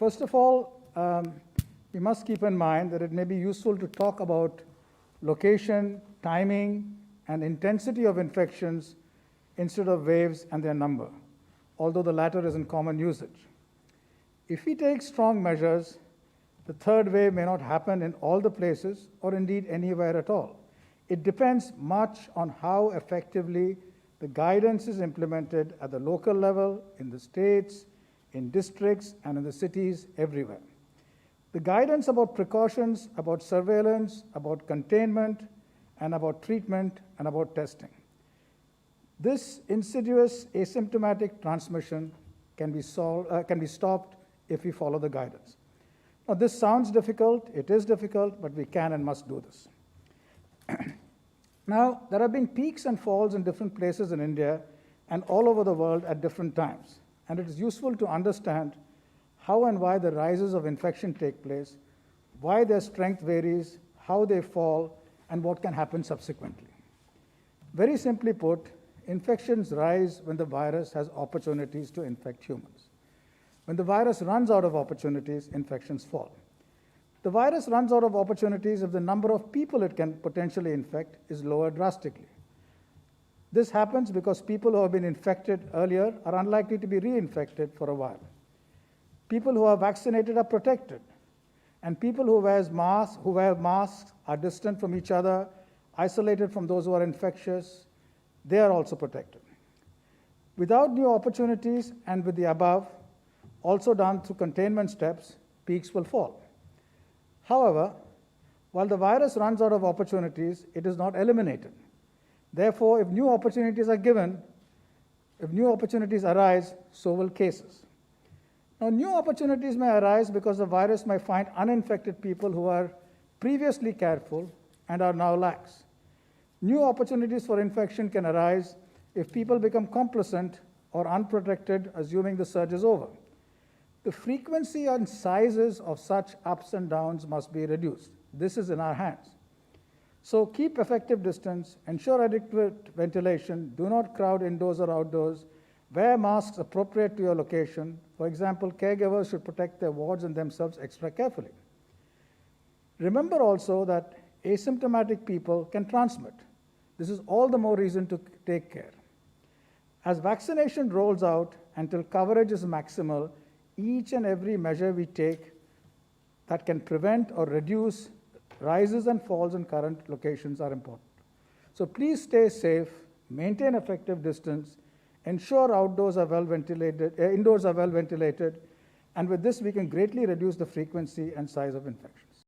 First of all, we must keep in mind that it may be useful to talk about location, timing, and intensity of infections instead of waves and their number, although the latter is in common usage. If we take strong measures, the third wave may not happen in all the places or indeed anywhere at all. It depends much on how effectively the guidance is implemented at the local level, in the states, in districts, and in the cities everywhere. The guidance about precautions, about surveillance, about containment, and about treatment, and about testing. This insidious asymptomatic transmission can be stopped if we follow the guidance. Now, this sounds difficult, it is difficult, but we can and must do this. Now, there have been peaks and falls in different places in India and all over the world at different times, and it is useful to understand how and why the rises of infection take place, why their strength varies, how they fall, and what can happen subsequently. Very simply put, infections rise when the virus has opportunities to infect humans. When the virus runs out of opportunities, infections fall. The virus runs out of opportunities if the number of people it can potentially infect is lowered drastically. This happens because people who have been infected earlier are unlikely to be reinfected for a while. People who are vaccinated are protected, and people who wear masks are distant from each other, isolated from those who are infectious. They are also protected. Without new opportunities and with the above, also done through containment steps, peaks will fall. However, while the virus runs out of opportunities, it is not eliminated. Therefore, if new opportunities are given, if new opportunities arise, so will cases. Now, new opportunities may arise because the virus may find uninfected people who are previously careful and are now lax. New opportunities for infection can arise if people become complacent or unprotected, assuming the surge is over. The frequency and sizes of such ups and downs must be reduced. This is in our hands. So keep effective distance, ensure adequate ventilation, do not crowd indoors or outdoors, wear masks appropriate to your location. For example, caregivers should protect their wards and themselves extra carefully. Remember also that asymptomatic people can transmit. This is all the more reason to take care. As vaccination rolls out until coverage is maximal, each and every measure we take that can prevent or reduce rises and falls in current locations are important. So please stay safe, maintain effective distance, ensure indoors are well ventilated, and with this we can greatly reduce the frequency and size of infections.